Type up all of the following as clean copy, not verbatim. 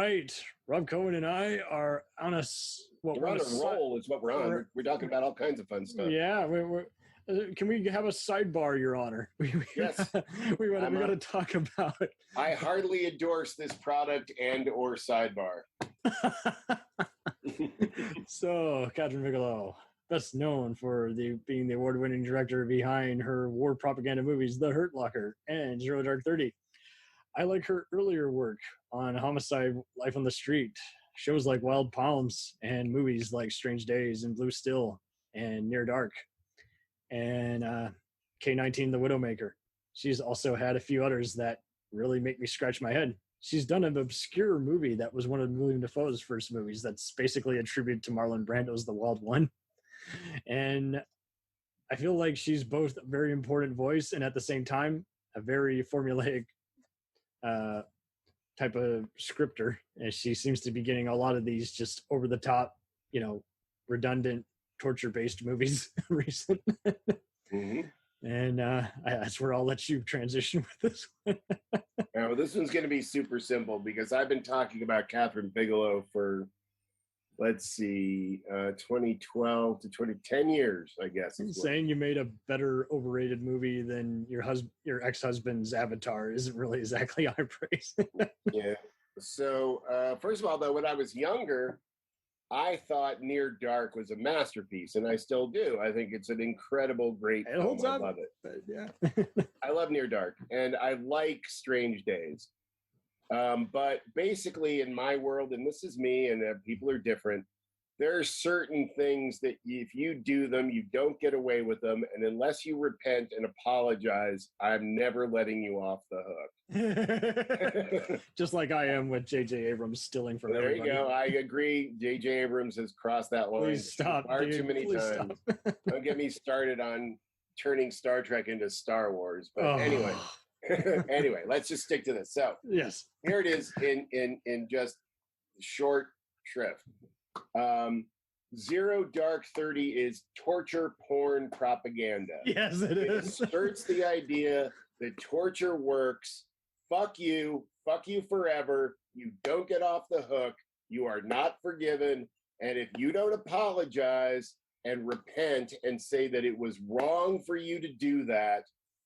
right. Rob Cohen and I are on we're on a roll. Is what we're on. We're talking about all kinds of fun stuff. Yeah. Can we have a sidebar, Your Honor? Yes. we got to talk about it. I hardly endorse this product and/or sidebar. So, Kathryn Bigelow, best known for being the award-winning director behind her war propaganda movies, The Hurt Locker and Zero Dark 30. I like her earlier work on Homicide, Life on the Street, shows like Wild Palms, and movies like Strange Days and Blue Still and Near Dark, and K-19, The Widowmaker. She's also had a few others that really make me scratch my head. She's done an obscure movie that was one of William Dafoe's first movies that's basically a tribute to Marlon Brando's The Wild One. And I feel like she's both a very important voice and at the same time a very formulaic type of scripter. And she seems to be getting a lot of these just over the top, redundant torture-based movies recent. Mm-hmm. And that's where I'll let you transition with this one. Now, this one's going to be super simple because I've been talking about Kathryn Bigelow for, 2012 to 2010 years, I guess. Saying you made a better overrated movie than your ex-husband's Avatar isn't really exactly high praise. Yeah. So, first of all, though, when I was younger, I thought Near Dark was a masterpiece, and I still do. I think it's an incredible, great film. Holds up. I love it. Yeah. I love Near Dark, and I like Strange Days. But basically, in my world, and this is me, and people are different, there are certain things that if you do them, you don't get away with them. And unless you repent and apologize, I'm never letting you off the hook. Just like I am with J.J. Abrams stealing from everybody. There you go. I agree. J.J. Abrams has crossed that line. Please stop. Far too many times. Don't get me started on turning Star Trek into Star Wars. But anyway, let's just stick to this. So yes, here it is in just short shrift. Zero Dark 30 is torture porn propaganda. Yes, it is. It inserts the idea that torture works. Fuck you forever. You don't get off the hook. You are not forgiven. And if you don't apologize and repent and say that it was wrong for you to do that,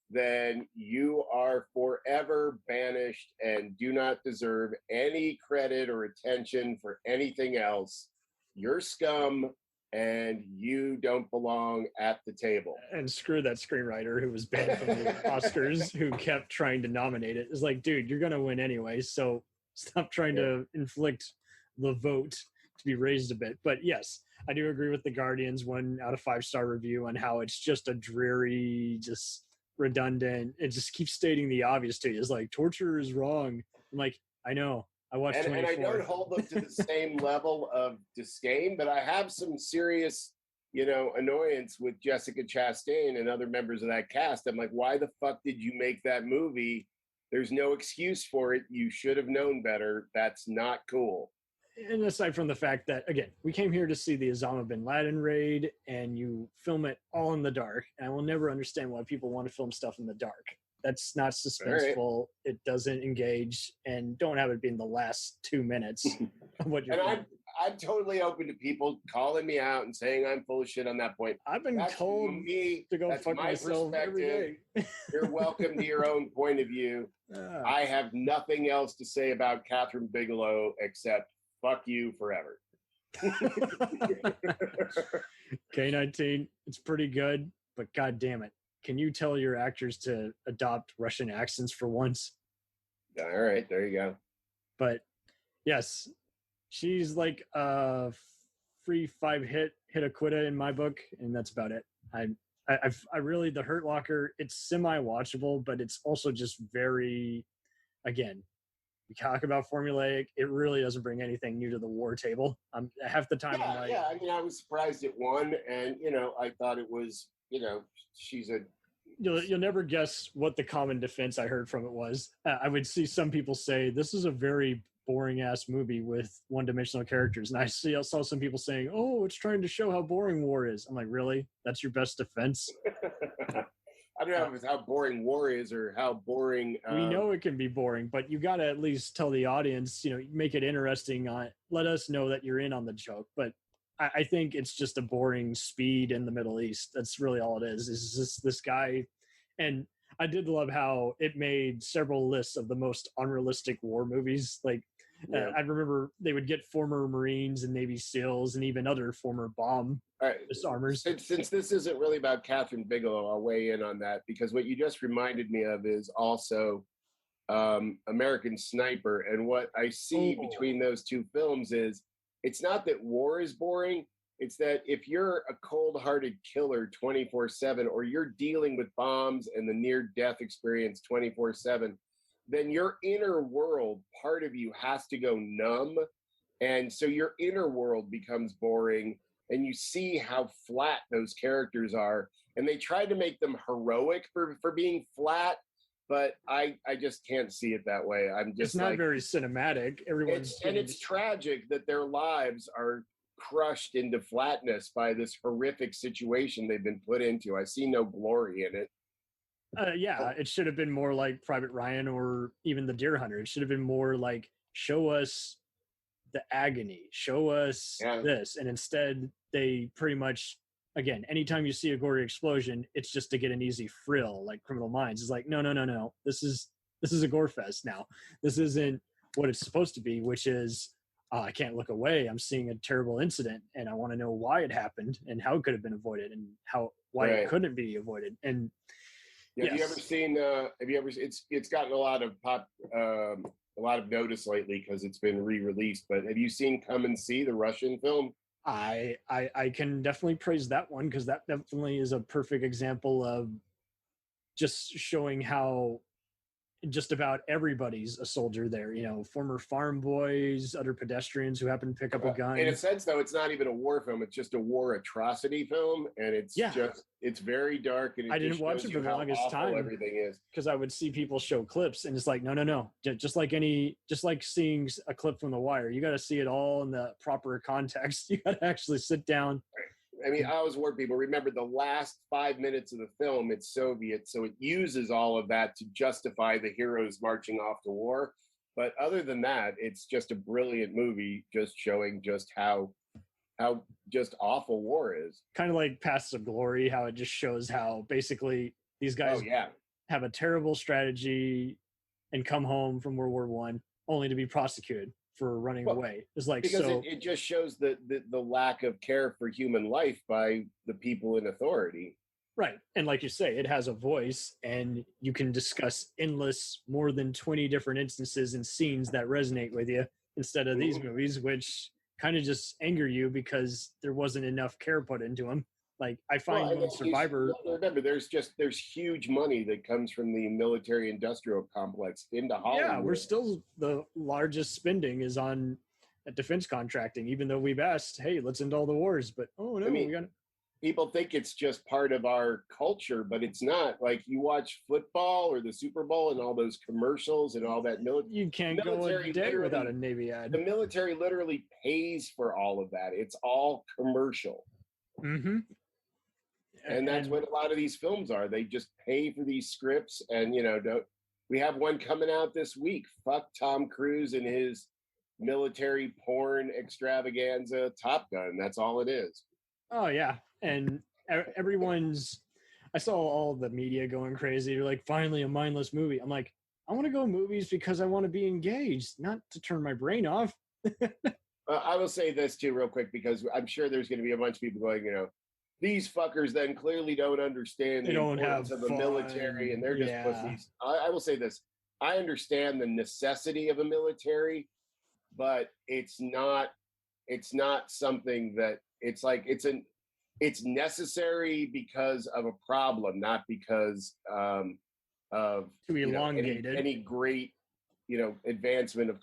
then you are forever banished and do not deserve any credit or attention for anything else. You're scum, and you don't belong at the table. And screw that screenwriter who was banned from the Oscars who kept trying to nominate it. It's like, dude, you're going to win anyway, so stop trying to inflict the vote to be raised a bit. But yes, I do agree with the Guardian's 1 out of 5-star review on how it's just a dreary, just redundant. It just keeps stating the obvious to you. It's like, torture is wrong. I'm like, I know. I watched 24. And I don't hold them to the same level of disdain, but I have some serious, annoyance with Jessica Chastain and other members of that cast. I'm like, why the fuck did you make that movie? There's no excuse for it. You should have known better. That's not cool. And aside from the fact that, again, we came here to see the Osama bin Laden raid, and you film it all in the dark. And I will never understand why people want to film stuff in the dark. That's not suspenseful. Right. It doesn't engage, and don't have it be in the last 2 minutes of what you're doing. I'm totally open to people calling me out and saying I'm full of shit on that point. I've been told to go fuck myself every day. You're welcome to your own point of view. I have nothing else to say about Kathryn Bigelow except fuck you forever. K-19, it's pretty good, but god damn it. Can you tell your actors to adopt Russian accents for once? All right, there you go. But yes, she's like a free 5-hit acquita in my book, and that's about it. I really, The Hurt Locker, it's semi-watchable, but it's also just very, again, we talk about formulaic. It really doesn't bring anything new to the war table. Half the time, I'm like, I mean, I was surprised it won, and I thought it was, she's a. You'll never guess what the common defense I heard from it was. I would see some people say this is a very boring ass movie with one-dimensional characters, and I saw some people saying, "Oh, it's trying to show how boring war is." I'm like, really? That's your best defense? I don't know if it's how boring war is or how boring. We know it can be boring, but you got to at least tell the audience, make it interesting. Let us know that you're in on the joke. But I think it's just a boring speed in the Middle East. That's really all it is. Is just this guy. And I did love how it made several lists of the most unrealistic war movies. Like, I remember they would get former Marines and Navy SEALs and even other former bomb disarmers. Since this isn't really about Kathryn Bigelow, I'll weigh in on that, because what you just reminded me of is also American Sniper. And what I see between those two films is it's not that war is boring. It's that if you're a cold-hearted killer 24/7, or you're dealing with bombs and the near-death experience 24/7, then your inner world, part of you has to go numb. And so your inner world becomes boring, and you see how flat those characters are. And they tried to make them heroic for being flat, but I just can't see it that way. It's not very cinematic. It's tragic that their lives are crushed into flatness by this horrific situation they've been put into. I see no glory in it. It should have been more like Private Ryan or even The Deer Hunter. It should have been more like, show us the agony, show us this. And instead, they pretty much, again, anytime you see a gory explosion, it's just to get an easy frill, like Criminal Minds. It's like, no. This is a gore fest now. This isn't what it's supposed to be, which is, I can't look away. I'm seeing a terrible incident, and I want to know why it happened and how it could have been avoided and why it couldn't be avoided. And have you ever seen? It's gotten a lot of notice lately because it's been re-released. But have you seen Come and See, the Russian film? I can definitely praise that one, because that definitely is a perfect example of just showing how just about everybody's a soldier there. Former farm boys, other pedestrians who happen to pick up a gun. In a sense, though, it's not even a war film. It's just a war atrocity film. And it's very dark. And I didn't watch it for the longest time. Everything is. Because I would see people show clips, and it's like, no. Just like seeing a clip from The Wire, you got to see it all in the proper context. You got to actually sit down. I mean, I always warn people, remember the last 5 minutes of the film, it's Soviet, so it uses all of that to justify the heroes marching off to war. But other than that, it's just a brilliant movie, just showing just how just awful war is. Kind of like Paths of Glory, how it just shows how basically these guys have a terrible strategy and come home from World War I only to be prosecuted for running away. It's like, because it just shows the lack of care for human life by the people in authority. Right. And like you say, it has a voice, and you can discuss more than 20 different instances and scenes that resonate with you, instead of these movies, which kind of just anger you because there wasn't enough care put into them. Like, I find Survivor. Remember, there's huge money that comes from the military industrial complex into Hollywood. Yeah, we're still, the largest spending is on defense contracting, even though we've asked, hey, let's end all the wars. But people think it's just part of our culture, but it's not. Like, you watch football or the Super Bowl and all those commercials and all that military. You can't go a day without a Navy ad. The military literally pays for all of that. It's all commercial. Mm-hmm. And that's what a lot of these films are. They just pay for these scripts. And, we have one coming out this week. Fuck Tom Cruise and his military porn extravaganza, Top Gun. That's all it is. Oh, yeah. And I saw all the media going crazy. They're like, finally a mindless movie. I'm like, I want to go movies because I want to be engaged, not to turn my brain off. I will say this too real quick, because I'm sure there's going to be a bunch of people going, these fuckers then clearly don't understand the importance of the military, and they're just pussies. I will say this. I understand the necessity of a military, but it's not something that it's necessary because of a problem, not because of any great advancement of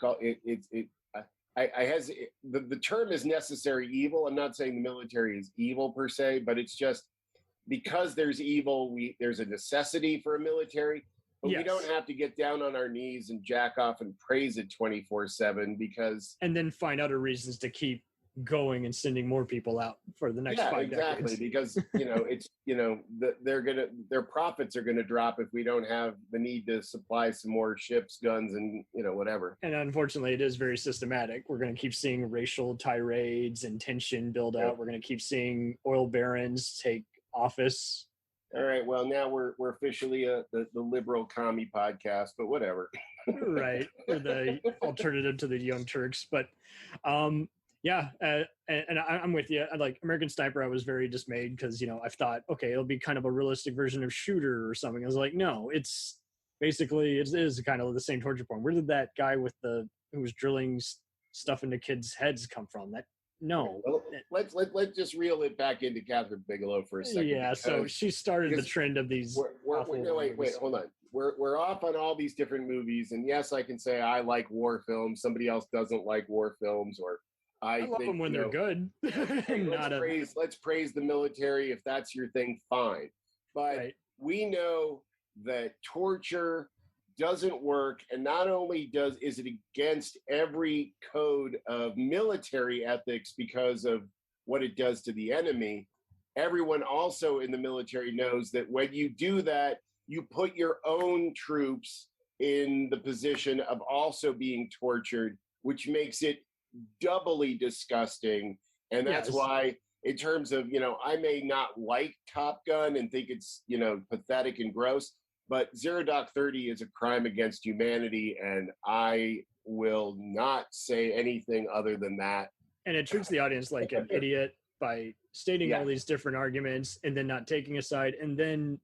the term is necessary evil. I'm not saying the military is evil per se, but it's just because there's evil, there's a necessity for a military, but we don't have to get down on our knees and jack off and praise it 24/7 because. And then find other reasons to keep going and sending more people out for the next 5 decades. Because it's their profits are going to drop if we don't have the need to supply some more ships, guns, and whatever. And unfortunately, it is very systematic. We're going to keep seeing racial tirades and tension build out. We're going to keep seeing oil barons take office. All right, well, now we're officially the liberal commie podcast, but whatever. Right, or the alternative to the Young Turks. But and I'm with you. Like American Sniper, I was very dismayed because I thought, okay, it'll be kind of a realistic version of Shooter or something. I was like, no, it's basically it is kind of the same torture porn. Where did that guy who was drilling stuff into kids' heads come from? No. Well, let's just reel it back into Kathryn Bigelow for a second. Yeah, so she started the trend of these. Wait, hold on. We're off on all these different movies, and yes, I can say I like war films. Somebody else doesn't like war films, or I love them when they're good. Let's praise the military if that's your thing. Fine, but we know that torture doesn't work, and not only is it against every code of military ethics because of what it does to the enemy, everyone also in the military knows that when you do that, you put your own troops in the position of also being tortured, which makes it doubly disgusting. And that's why, in terms of, I may not like Top Gun and think it's, pathetic and gross, but 0.30 is a crime against humanity, and I will not say anything other than that. And it treats the audience like an idiot by stating all these different arguments and then not taking a side and then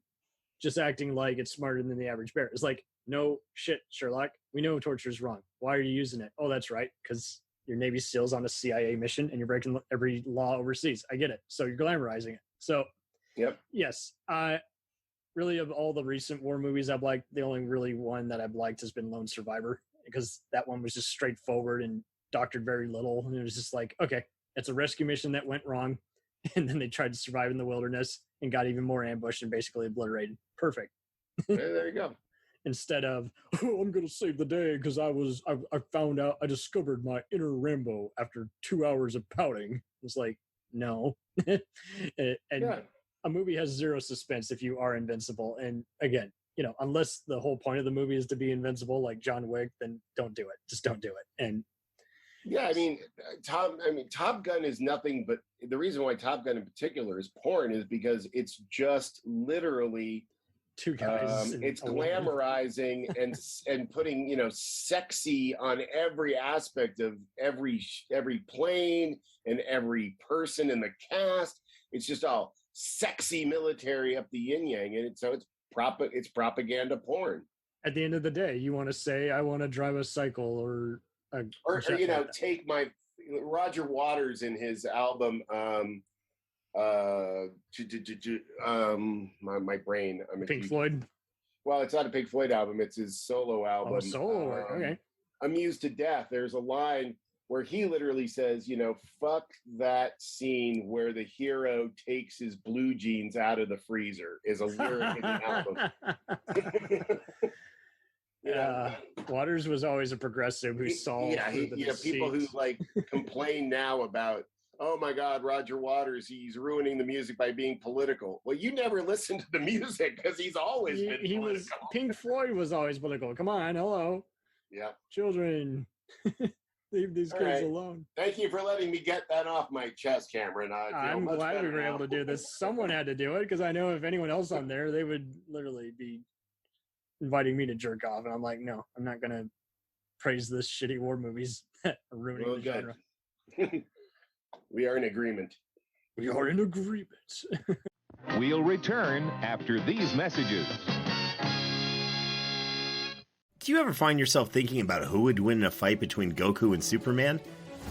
just acting like it's smarter than the average bear. It's like, no shit, Sherlock. We know torture is wrong. Why are you using it? Oh, that's right, because your Navy SEAL's on a CIA mission and you're breaking every law overseas. I get it. So you're glamorizing it. So, yes, really, of all the recent war movies I've liked, the only really one that I've liked has been Lone Survivor, because that one was just straightforward and doctored very little. And it was just like, okay, it's a rescue mission that went wrong. And then they tried to survive in the wilderness and got even more ambushed and basically obliterated. Perfect. There you go. Instead of, oh, I'm going to save the day because I found out, I discovered my inner Rambo after 2 hours of pouting. It's like, no. A movie has zero suspense if you are invincible. And again, unless the whole point of the movie is to be invincible, like John Wick, then don't do it. Just don't do it. And Top Gun is nothing but, the reason why Top Gun in particular is porn is because it's just literally two guys. It's glamorizing and putting sexy on every aspect of every plane and every person in the cast. It's just all sexy military up the yin yang, and it's propaganda porn. At the end of the day, you want to say, I want to drive a cycle or take my Roger Waters in his album my brain. Pink Floyd. Well, it's not a Pink Floyd album, it's his solo album. Oh, solo work. Okay. Amused to Death. There's a line where he literally says, fuck that scene where the hero takes his blue jeans out of the freezer, is a lyric in the album. Waters was always a progressive who saw people who complain now about, oh my God, Roger Waters, he's ruining the music by being political. Well, you never listened to the music because he's always been political. Pink Floyd was always political. Come on, hello. Yeah. Children, leave these kids alone. Thank you for letting me get that off my chest, Cameron. I'm glad we were able to do this. Someone had to do it, because I know if anyone else on there, they would literally be inviting me to jerk off, and I'm like, no, I'm not gonna praise this shitty war movies that are ruining the genre. We are in agreement. We are in agreement. We'll return after these messages. Do you ever find yourself thinking about who would win in a fight between Goku and Superman?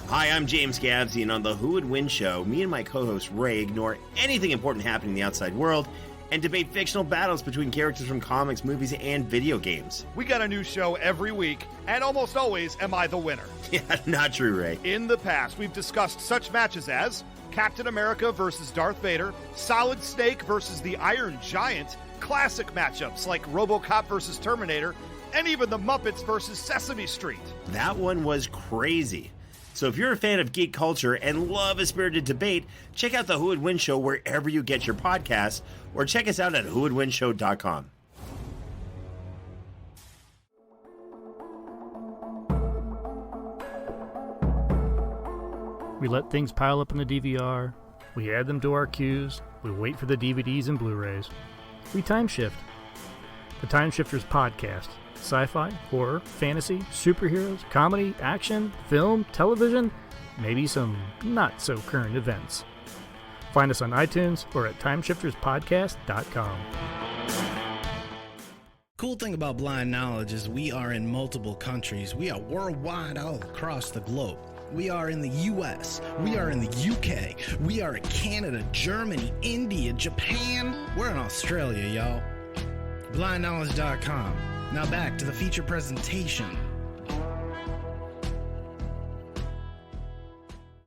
Hi, I'm James Gavsey, and on the Who Would Win show, me and my co-host Ray ignore anything important happening in the outside world and debate fictional battles between characters from comics, movies, and video games. We got a new show every week, and almost always am I the winner. Yeah, not true, Ray. In the past, we've discussed such matches as Captain America versus Darth Vader, Solid Snake versus the Iron Giant, classic matchups like RoboCop versus Terminator, and even the Muppets versus Sesame Street. That one was crazy. So if you're a fan of geek culture and love a spirited debate, check out the Who Would Win Show wherever you get your podcasts, or check us out at whowouldwinshow.com. We let things pile up in the DVR, we add them to our queues, we wait for the DVDs and Blu-rays. We time shift. The Time Shifters Podcast. Sci-fi, horror, fantasy, superheroes, comedy, action, film, television, maybe some not-so-current events. Find us on iTunes or at timeshifterspodcast.com. Cool thing about Blind Knowledge is we are in multiple countries. We are worldwide all across the globe. We are in the US, we are in the UK, we are in Canada, Germany, India, Japan. We're in Australia, y'all. BlindKnowledge.com. Now back to the feature presentation.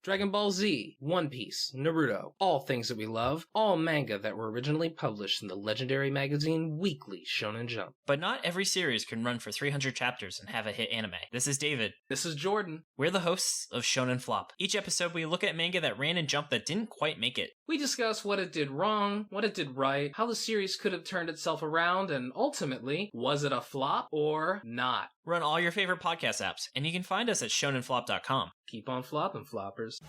Dragon Ball Z, One Piece, Naruto, all things that we love, all manga that were originally published in the legendary magazine Weekly Shonen Jump. But not every series can run for 300 chapters and have a hit anime. This is David. This is Jordan. We're the hosts of Shonen Flop. Each episode we look at manga that ran in Jump that didn't quite make it. We discuss what it did wrong, what it did right, how the series could have turned itself around, and ultimately, was it a flop or not? We're on all your favorite podcast apps, and you can find us at shonenflop.com. Keep on flopping, floppers.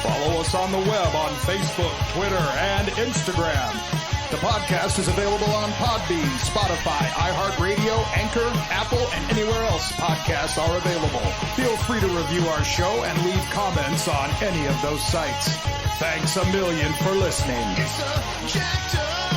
Follow us on the web on Facebook, Twitter, and Instagram. The podcast is available on Podbean, Spotify, iHeartRadio, Anchor, Apple, and anywhere else podcasts are available. Feel free to review our show and leave comments on any of those sites. Thanks a million for listening. It's a jacked up